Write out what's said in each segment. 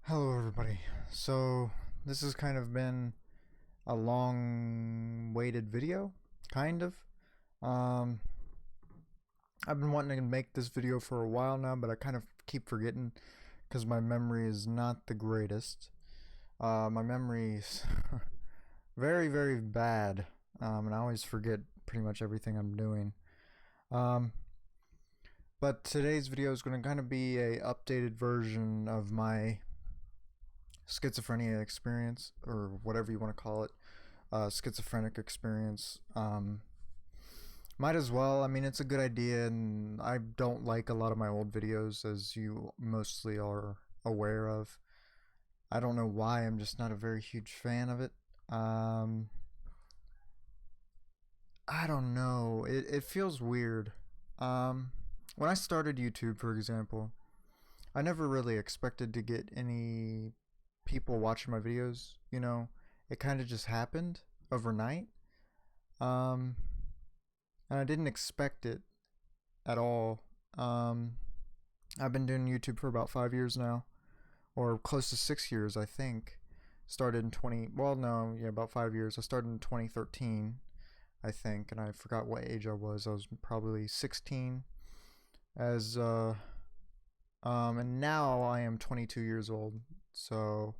Hello, everybody. So, this has kind of been a long waited video, kind of. Um, I've been wanting to make this video for a while now, but I kind of keep forgetting because my memory is not the greatest. My memory is very, very bad, and I always forget pretty much everything I'm doing. Um, but today's video is going to kind of be a updated version of my schizophrenia experience, or whatever you want to call it. Schizophrenic experience. Might as well. I mean, it's a good idea, and I don't like a lot of my old videos, as you mostly are aware of. I don't know why. I'm just not a very huge fan of it. Um, I don't know. It feels weird. Um, when I started YouTube, for example, I never really expected to get any people watching my videos. It kind of just happened overnight. Um, and I didn't expect it at all. Um, I've been doing YouTube for about 5 years now, or close to 6 years, I think. Started in 20, well, no, yeah, about 5 years. I started in 2013, I think, and I forgot what age I was. I was probably 16 as, and now I am 22 years old. So,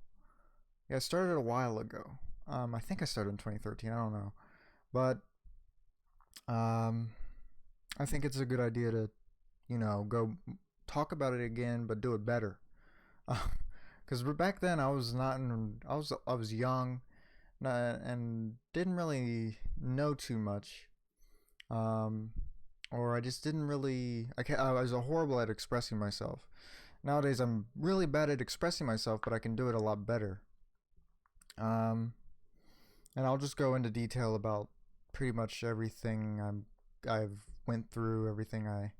yeah, I started a while ago. I think I started in 2013, I don't know. But, um, I think it's a good idea to, go talk about it again, but do it better. Because back then I was not in, I was young, and didn't really know too much. Um, or I just didn't really. I was horrible at expressing myself. Nowadays I'm really bad at expressing myself, but I can do it a lot better. Um, and I'll just go into detail about pretty much everything I've went through, everything I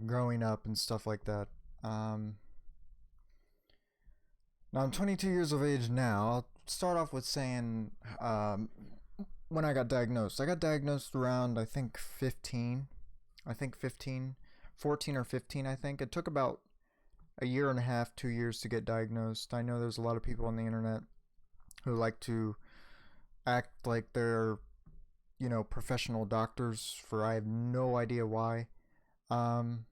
growing up and stuff like that. Um, Now I'm 22 years of age now. I'll start off with saying when I got diagnosed. I got diagnosed around, I think, 15. I think 15, 14 or 15, I think. It took about a year and a half, 2 years to get diagnosed. I know there's a lot of people on the internet who like to act like they're, professional doctors for I have no idea why. Um,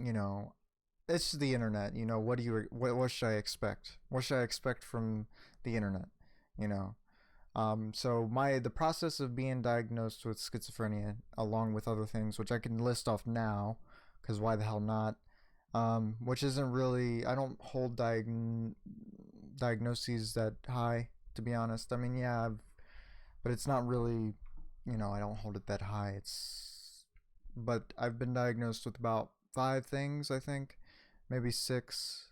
you know, it's the internet. What should I expect? What should I expect from the internet? You know. So the process of being diagnosed with schizophrenia, along with other things, which I can list off now, because why the hell not? Which isn't really. I don't hold diagnoses that high, to be honest. I mean, yeah, but it's not really. I don't hold it that high. But I've been diagnosed with about five things, I think, maybe six.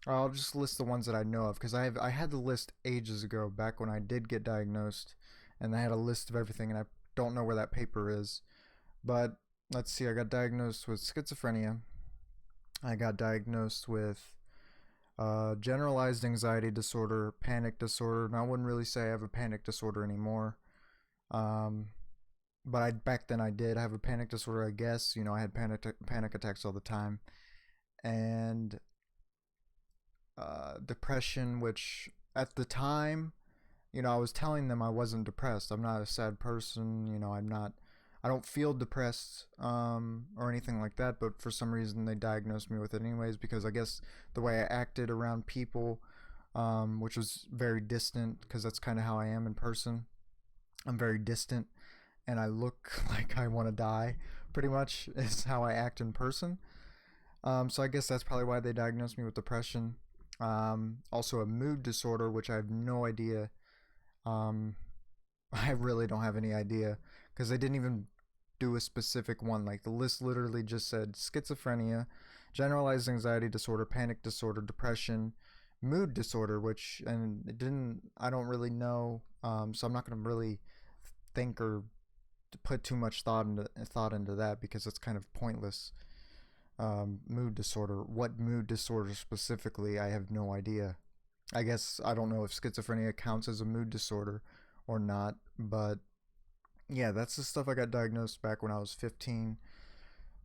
I'll just list the ones that I know of because I had the list ages ago, back when I did get diagnosed, and I had a list of everything, and I don't know where that paper is. But let's see, I got diagnosed with schizophrenia. I got diagnosed with generalized anxiety disorder, panic disorder. And I wouldn't really say I have a panic disorder anymore. Um, but back then I did have a panic disorder. I guess I had panic attacks all the time, and depression, which at the time, I was telling them I wasn't depressed. I'm not a sad person. I don't feel depressed, or anything like that. But for some reason, they diagnosed me with it anyways, because I guess the way I acted around people, which was very distant, because that's kind of how I am in person. I'm very distant, and I look like I want to die. Pretty much is how I act in person. So I guess that's probably why they diagnosed me with depression. Also a mood disorder, which I have no idea. Um, I really don't have any idea because they didn't even do a specific one. Like, the list literally just said schizophrenia, generalized anxiety disorder, panic disorder, depression, mood disorder, and it didn't. I don't really know. So I'm not gonna really think or put too much thought into that, because it's kind of pointless. Mood disorder. What mood disorder specifically? I have no idea. I guess I don't know if schizophrenia counts as a mood disorder or not, but yeah, that's the stuff I got diagnosed back when I was 15.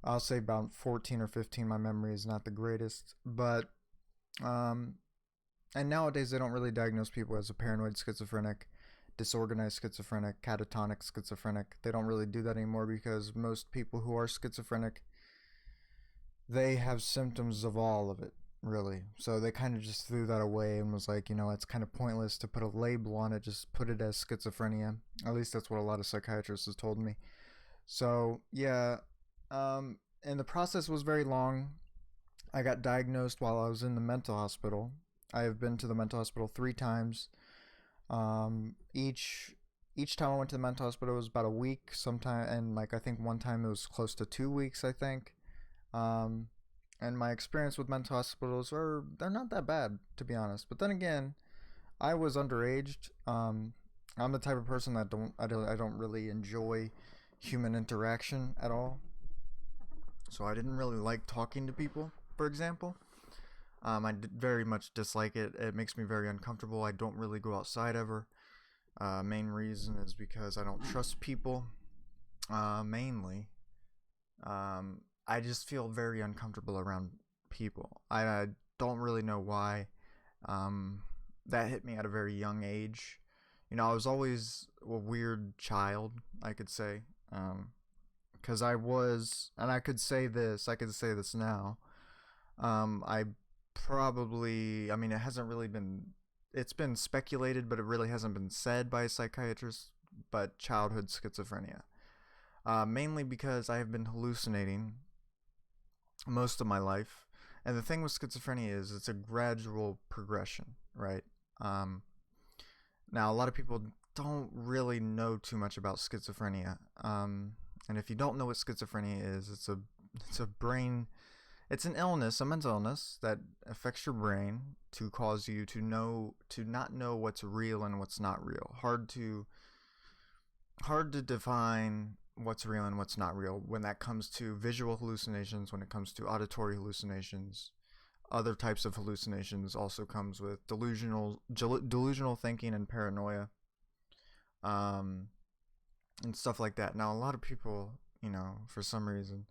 I'll say about 14 or 15. My memory is not the greatest, but Um, and nowadays they don't really diagnose people as a paranoid schizophrenic, disorganized schizophrenic, catatonic schizophrenic. They don't really do that anymore because most people who are schizophrenic, they have symptoms of all of it, really. So they kind of just threw that away and was like, it's kind of pointless to put a label on it, just put it as schizophrenia. At least that's what a lot of psychiatrists have told me. So, yeah, and the process was very long. I got diagnosed while I was in the mental hospital. I have been to the mental hospital 3 times. Each time I went to the mental hospital it was about a week. Sometime, and like I think one time it was close to 2 weeks. I think. Um, and my experience with mental hospitals are they're not that bad to be honest. But then again, I was underaged. I'm the type of person that I don't really enjoy human interaction at all. So I didn't really like talking to people, for example. Very much dislike it. It makes me very uncomfortable. I don't really go outside ever. Main reason is because I don't trust people. Mainly, I just feel very uncomfortable around people. I don't really know why. Um, that hit me at a very young age. I was always a weird child, I could say. Because I was, and I could say this now. I probably, I mean, it hasn't really been, it's been speculated, but it really hasn't been said by a psychiatrist, but childhood schizophrenia. Mainly because I have been hallucinating most of my life. And the thing with schizophrenia is it's a gradual progression, right? Um, Now, a lot of people don't really know too much about schizophrenia. And if you don't know what schizophrenia is, it's a brain it's an illness, a mental illness that affects your brain to cause you to not know what's real and what's not real. Hard to define what's real and what's not real when that comes to visual hallucinations, when it comes to auditory hallucinations. Other types of hallucinations also comes with delusional thinking and paranoia, um, and stuff like that. Now, a lot of people, for some reason,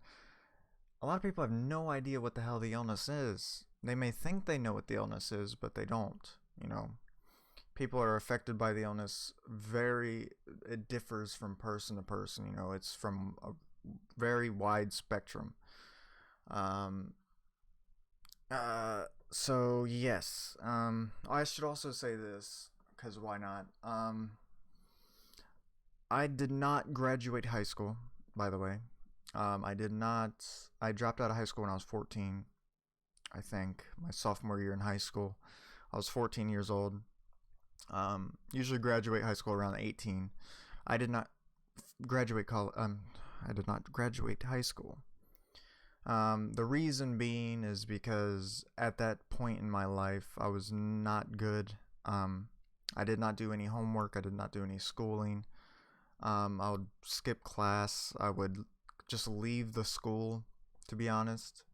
a lot of people have no idea what the hell the illness is. They may think they know what the illness is, but they don't. You know, People are affected by the illness. It differs from person to person. It's from a very wide spectrum. Um, so yes. I should also say this because why not? I did not graduate high school, by the way. I did not. I dropped out of high school when I was 14. I think my sophomore year in high school. I was 14 years old. Usually graduate high school around 18. I did not graduate college. I did not graduate high school. The reason being is because at that point in my life, I was not good. I did not do any homework. I did not do any schooling. I would skip class. I would just leave the school, to be honest.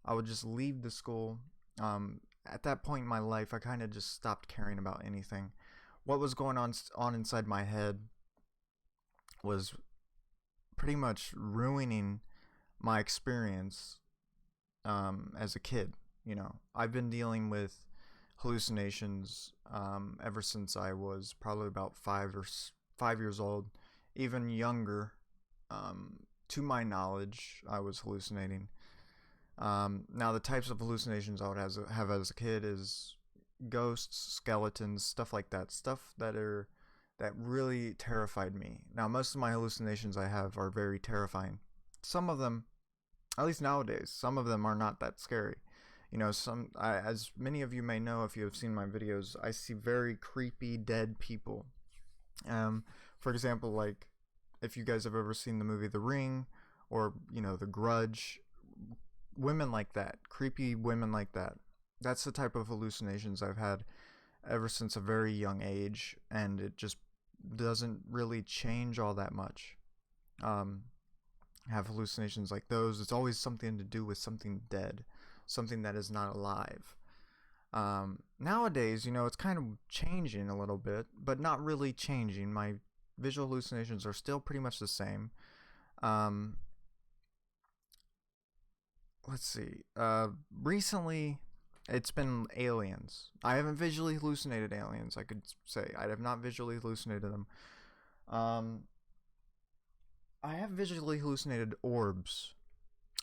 I would just leave the school. At that point in my life, I kind of just stopped caring about anything. What was going on inside my head was pretty much ruining my experience as a kid. I've been dealing with hallucinations ever since I was probably about 5 years old, even younger. To my knowledge, I was hallucinating. Now, the types of hallucinations I would have as a kid is ghosts, skeletons, stuff like that. Stuff that really terrified me. Now, most of my hallucinations I have are very terrifying. Some of them, at least nowadays, some of them are not that scary. As many of you may know if you have seen my videos, I see very creepy dead people. For example, like if you guys have ever seen the movie The Ring or The Grudge, women like that, creepy women like that. That's the type of hallucinations I've had ever since a very young age, and it just doesn't really change all that much. Have hallucinations like those. It's always something to do with something dead, something that is not alive. Nowadays, it's kind of changing a little bit, but not really changing. My visual hallucinations are still pretty much the same. Let's see. Recently, It's been aliens. I haven't visually hallucinated aliens. I could say I have not visually hallucinated them. Um, I have visually hallucinated orbs,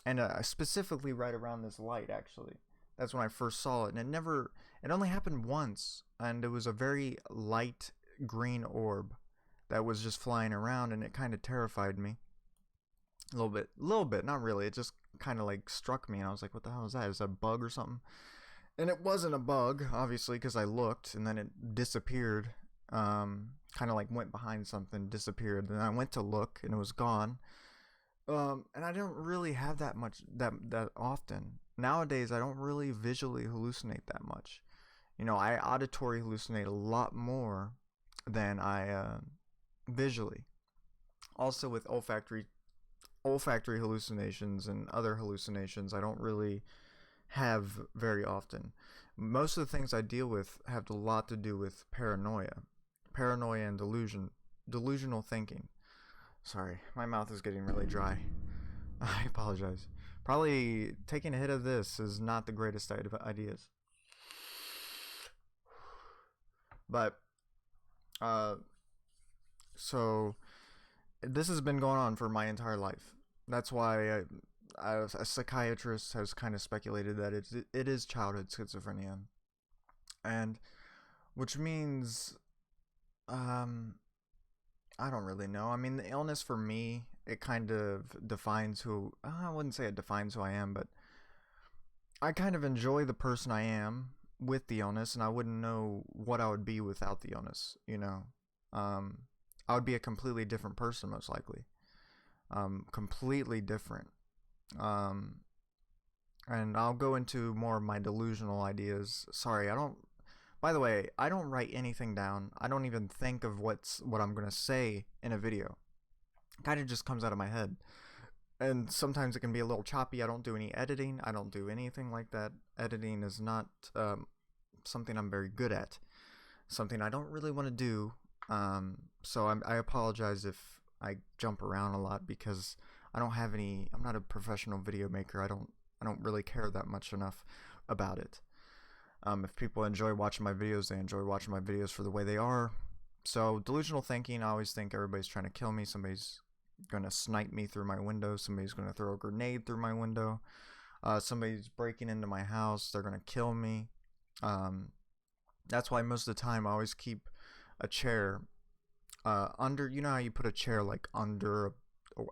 and specifically right around this light. Actually, that's when I first saw it, and it never. It only happened once, and it was a very light green orb that was just flying around, and it kind of terrified me a little bit, not really. It just kind of like struck me, and I was like, "What the hell is that? Is that a bug or something?" And it wasn't a bug, obviously, because I looked, and then it disappeared. Kind of like went behind something, disappeared. Then I went to look, and it was gone. And I don't really have that much that often nowadays. I don't really visually hallucinate that much. I auditory hallucinate a lot more than I visually. Also, with olfactory hallucinations and other hallucinations, I don't really have very often. Most of the things I deal with have a lot to do with paranoia and delusional thinking. Sorry, my mouth is getting really dry. I apologize. Probably taking a hit of this is not the greatest ideas. But, uh, so this has been going on for my entire life. That's why a psychiatrist has kind of speculated that it is childhood schizophrenia, and which means um, I don't really know. I mean, the illness for me, it kind of defines who. I wouldn't say it defines who I am, but I kind of enjoy the person I am with the illness, and I wouldn't know what I would be without the illness. Um, I would be a completely different person, most likely. Completely different. Um, and I'll go into more of my delusional ideas. Sorry, I don't. By the way, I don't write anything down. I don't even think of what I'm gonna say in a video. It kind of just comes out of my head. And sometimes it can be a little choppy. I don't do any editing. I don't do anything like that. Editing is not something I'm very good at. Something I don't really want to do. So I apologize if I jump around a lot because I don't have any. I'm not a professional video maker. I don't really care that much enough about it. If people enjoy watching my videos, they enjoy watching my videos for the way they are. So delusional thinking, I always think everybody's trying to kill me. Somebody's gonna snipe me through my window. Somebody's gonna throw a grenade through my window. Somebody's breaking into my house. They're gonna kill me. Um, that's why most of the time I always keep a chair under. You know how you put a chair like under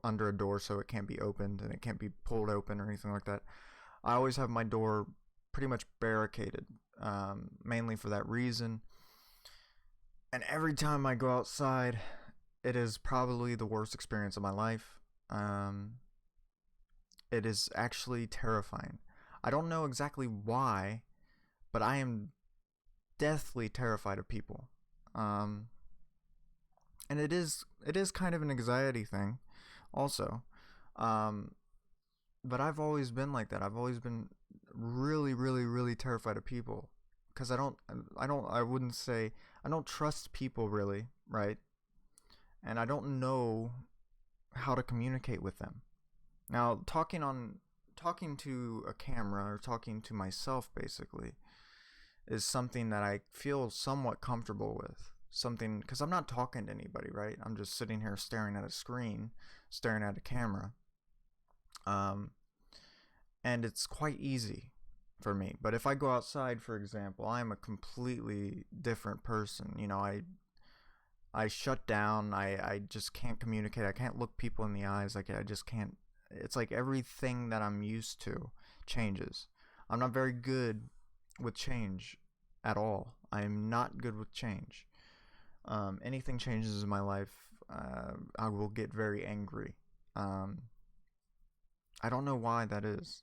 a door so it can't be opened and it can't be pulled open or anything like that. I always have my door pretty much barricaded, mainly for that reason. And every time I go outside, it is probably the worst experience of my life. Um, it is actually terrifying. I don't know exactly why, but I am deathly terrified of people. Um, and it is kind of an anxiety thing, also. Um, but I've always been like that. I've always been really, really, really terrified of people because I wouldn't say I don't trust people really, right? And I don't know how to communicate with them. Now, talking to a camera or talking to myself basically is something that I feel somewhat comfortable with. Something because I'm not talking to anybody, right? I'm just sitting here staring at a screen, staring at a camera. Um, and it's quite easy for me. But if I go outside, for example, I'm a completely different person. I shut down. I just can't communicate. I can't look people in the eyes. Like I just can't. It's like everything that I'm used to changes. I'm not very good with change at all. I'm not good with change. Anything changes in my life, I will get very angry. Um, I don't know why that is.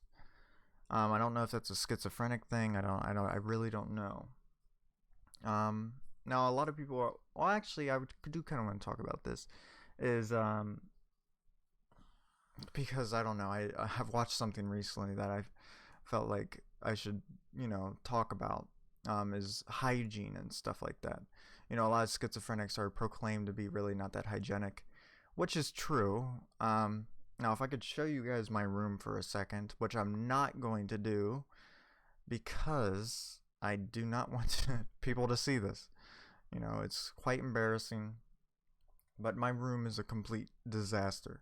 I don't know if that's a schizophrenic thing. I really don't know. Now a lot of people are. Well, actually, do kind of want to talk about this. Is because I don't know. I have watched something recently that I felt like I should talk about. Is hygiene and stuff like that. A lot of schizophrenics are proclaimed to be really not that hygienic, which is true. Now, if I could show you guys my room for a second, which I'm not going to do because I do not want people to see this. It's quite embarrassing, but my room is a complete disaster.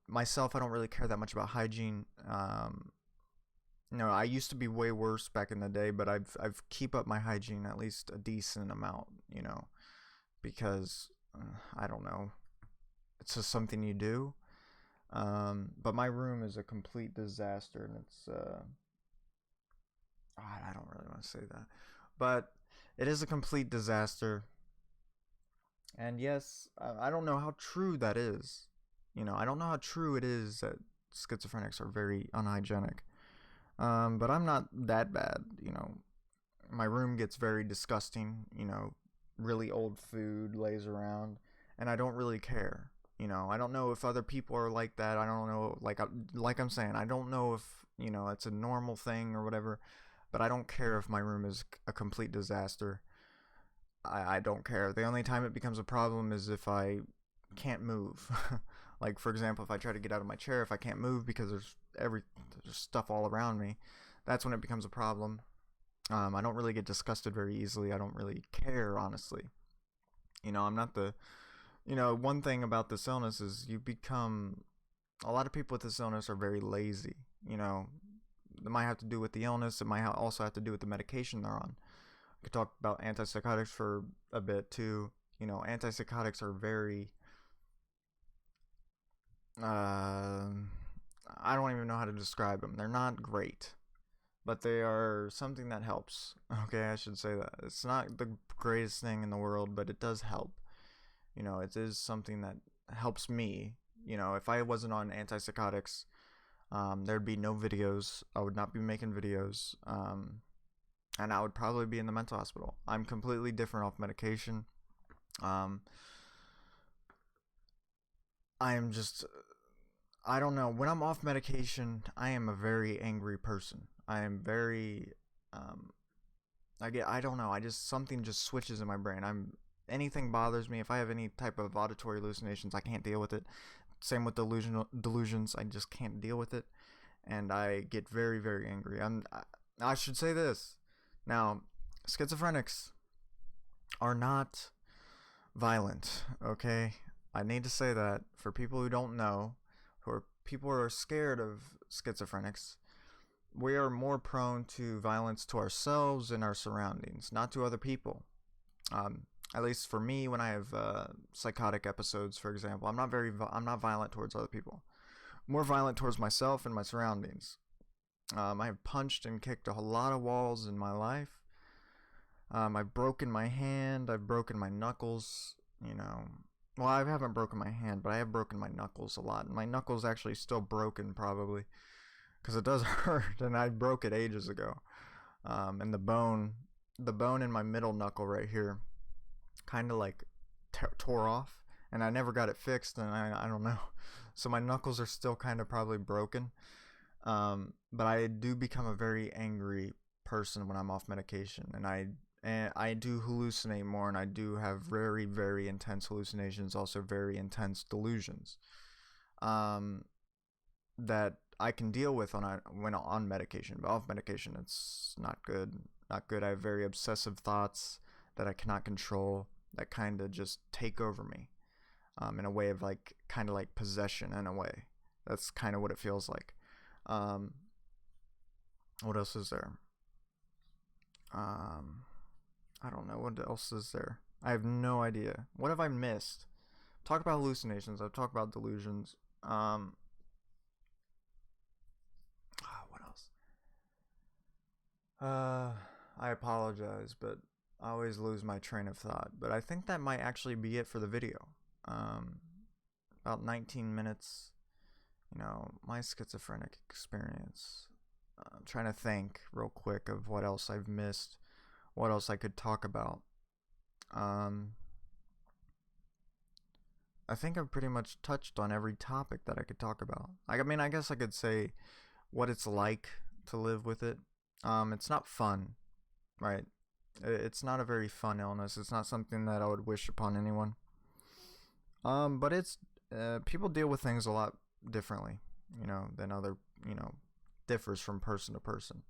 Myself, I don't really care that much about hygiene. I used to be way worse back in the day, but I've keep up my hygiene at least a decent amount, because I don't know, it's just something you do. But my room is a complete disaster, and it's I don't really want to say that, but it is a complete disaster. And yes, I don't know how true that is. I don't know how true it is that schizophrenics are very unhygienic. But I'm not that bad. My room gets very disgusting. Really old food lays around, and I don't really care. I don't know if other people are like that. I don't know, like I'm saying, I don't know if it's a normal thing or whatever. But I don't care if my room is a complete disaster. I don't care. The only time it becomes a problem is if I can't move. Like, for example, if I try to get out of my chair, if I can't move because there's stuff all around me, that's when it becomes a problem. I don't really get disgusted very easily. I don't really care, honestly. I'm not the. One thing about this illness is you become. A lot of people with this illness are very lazy. It might have to do with the illness. It might also have to do with the medication they're on. I could talk about antipsychotics for a bit too. Antipsychotics are very. I don't even know how to describe them. They're not great, but they are something that helps. Okay, I should say that. It's not the greatest thing in the world, but it does help. It is something that helps me. If I wasn't on antipsychotics, there'd be no videos. I would not be making videos. And I would probably be in the mental hospital. I'm completely different off medication. Um, I am just, I don't know. When I'm off medication, I am a very angry person. I am very, um, I don't know. Something just switches in my brain. Anything bothers me. If I have any type of auditory hallucinations, I can't deal with it. Same with delusions. I just can't deal with it. And I get very, very angry. I should say this. Now, schizophrenics are not violent, okay? I need to say that for people who don't know, people who are scared of schizophrenics, we are more prone to violence to ourselves and our surroundings, not to other people. Um, at least for me, when I have psychotic episodes, for example, I'm not violent towards other people. I'm more violent towards myself and my surroundings. I have punched and kicked a lot of walls in my life. I've broken my hand. I've broken my knuckles. Well, I haven't broken my hand, but I have broken my knuckles a lot. And my knuckles actually still broken, probably, because it does hurt, and I broke it ages ago. And the bone in my middle knuckle right here, kind of like tore off, and I never got it fixed, and I don't know. So my knuckles are still kind of probably broken. But I do become a very angry person when I'm off medication, and I do hallucinate more, and I do have very, very intense hallucinations, also very intense delusions, that I can deal with when on medication. But off medication, it's not good. Not good. I have very obsessive thoughts that I cannot control, that kind of just take over me, in a way of kind of like possession in a way. That's kind of what it feels like. What else is there? I don't know what else is there. I have no idea. What have I missed? Talk about hallucinations. I've talked about delusions. What else? I apologize, but I always lose my train of thought. But I think that might actually be it for the video. About 19 minutes. My schizophrenic experience. I'm trying to think real quick of what else I've missed, what else I could talk about. I think I've pretty much touched on every topic that I could talk about. I mean, I guess I could say what it's like to live with it. It's not fun, right? It's not a very fun illness. It's not something that I would wish upon anyone. But it's people deal with things a lot differently, than other, differs from person to person.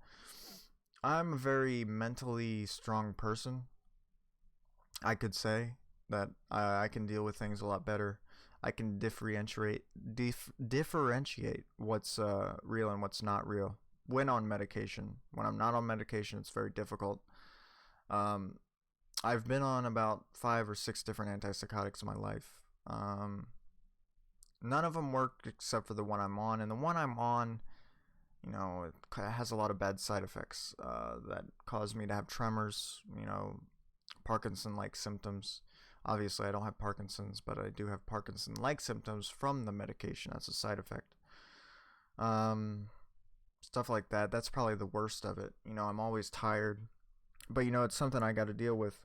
I'm a very mentally strong person. I could say that I can deal with things a lot better. I can differentiate what's real and what's not real when on medication. When I'm not on medication, it's very difficult. Um, I've been on about 5 or 6 different antipsychotics in my life. None of them worked except for the one I'm on, and the one I'm on, it has a lot of bad side effects that cause me to have tremors. Parkinson-like symptoms. Obviously, I don't have Parkinson's, but I do have Parkinson-like symptoms from the medication. That's a side effect. Um, Stuff like that. That's probably the worst of it. I'm always tired, but it's something I got to deal with.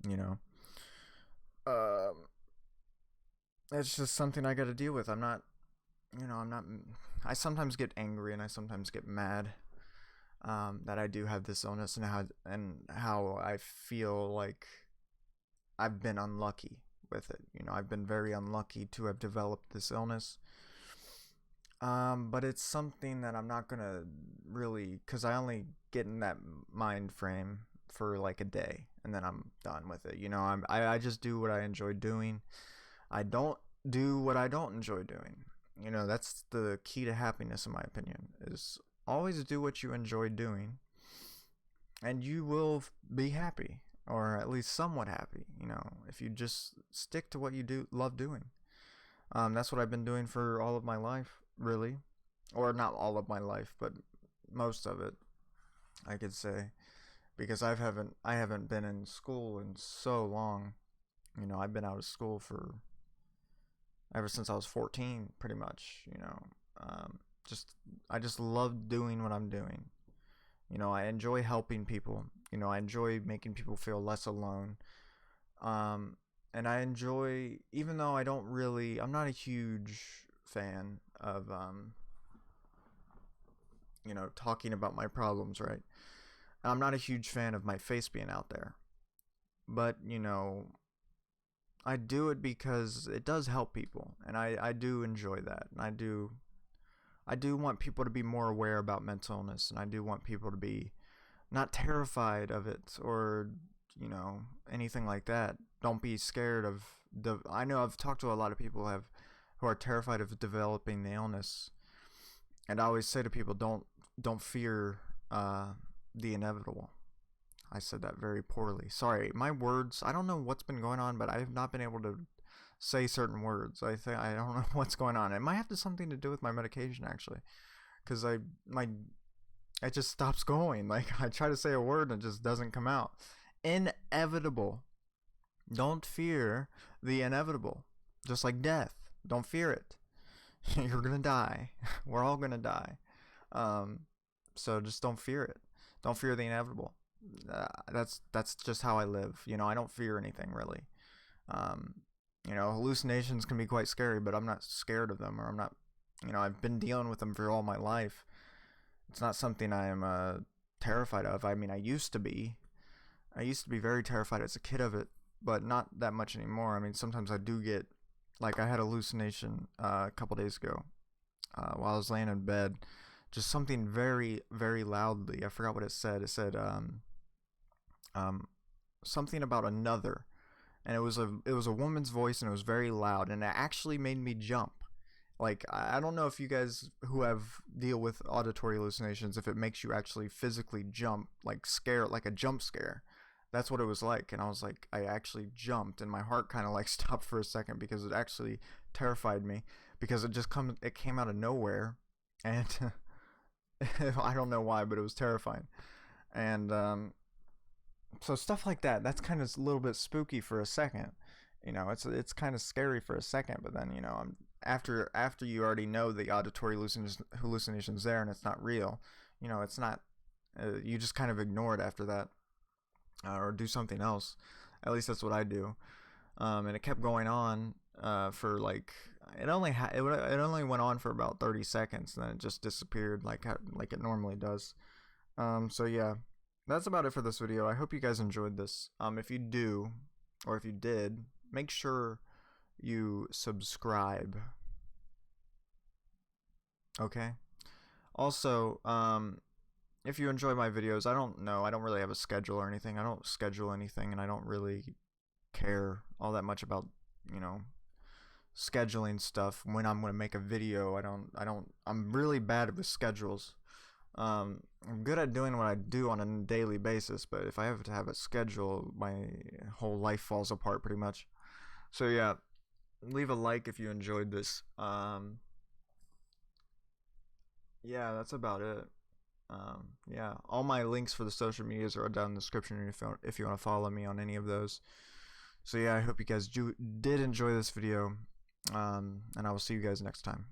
You know, um, it's just something I got to deal with. I'm not. I'm not. I sometimes get angry and I sometimes get mad that I do have this illness, and how I feel like I've been unlucky with it. I've been very unlucky to have developed this illness. But it's something that I'm not gonna really, cause I only get in that mind frame for like a day, and then I'm done with it. I just do what I enjoy doing. I don't do what I don't enjoy doing. That's the key to happiness, in my opinion. Is always do what you enjoy doing, and you will be happy, or at least somewhat happy. If you just stick to what you do love doing. That's what I've been doing for all of my life, really, or not all of my life, but most of it, I could say, because I haven't been in school in so long. I've been out of school for ever since I was 14, pretty much. Um, just I just love doing what I'm doing. I enjoy helping people. I enjoy making people feel less alone. Um, and I enjoy, even though I'm not a huge fan of, talking about my problems, right? I'm not a huge fan of my face being out there. But, I do it because it does help people. And I do enjoy that. And I do want people to be more aware about mental illness. And I do want people to be not terrified of it, or anything like that. Don't be scared of the I know I've talked to a lot of people who are terrified of developing the illness, and I always say to people, don't fear the inevitable. I said that very poorly. Sorry, my words, I don't know what's been going on, but I have not been able to say certain words. I don't know what's going on. It might have something to do with my medication, actually, because it just stops going. Like, I try to say a word and it just doesn't come out. Inevitable. Don't fear the inevitable. Just like death. Don't fear it. You're gonna die. We're all gonna die. Um, so just don't fear it. Don't fear the inevitable. That's just how I live. I don't fear anything, really. Um, hallucinations can be quite scary, but I'm not scared of them, or I'm not. I've been dealing with them for all my life. It's not something I am terrified of. I mean, I used to be. I used to be very terrified as a kid of it, but not that much anymore. I mean, sometimes I do get, like, I had a hallucination a couple days ago while I was laying in bed. Just something very, very loudly. I forgot what it said. It said um, something about another, and it was a woman's voice, and it was very loud, and it actually made me jump. Like, I don't know if you guys who have deal with auditory hallucinations, if it makes you actually physically jump, like scare, like a jump scare. That's what it was like, and I was like, I actually jumped, and my heart kind of like stopped for a second because it actually terrified me, because it came out of nowhere, and I don't know why, but it was terrifying, and so stuff like that. That's kind of a little bit spooky for a second. It's kind of scary for a second, but then after you already know the auditory hallucinations there, and it's not real. It's not. You just kind of ignore it after that, or do something else. At least that's what I do. And it kept going on for like it only went on for about 30 seconds, and then it just disappeared like it normally does. So yeah, that's about it for this video. I hope you guys enjoyed this. If you do, or if you did, make sure you subscribe. Okay. Also, if you enjoy my videos, I don't know. I don't really have a schedule or anything. I don't schedule anything, and I don't really care all that much about, you know, scheduling stuff when I'm going to make a video. I'm really bad with schedules. I'm good at doing what I do on a daily basis, but if I have to have a schedule, my whole life falls apart pretty much. So yeah, leave a like if you enjoyed this. Yeah, that's about it. Yeah, all my links for the social medias are down in the description if you want to follow me on any of those. So yeah, I hope you guys did enjoy this video, and I will see you guys next time.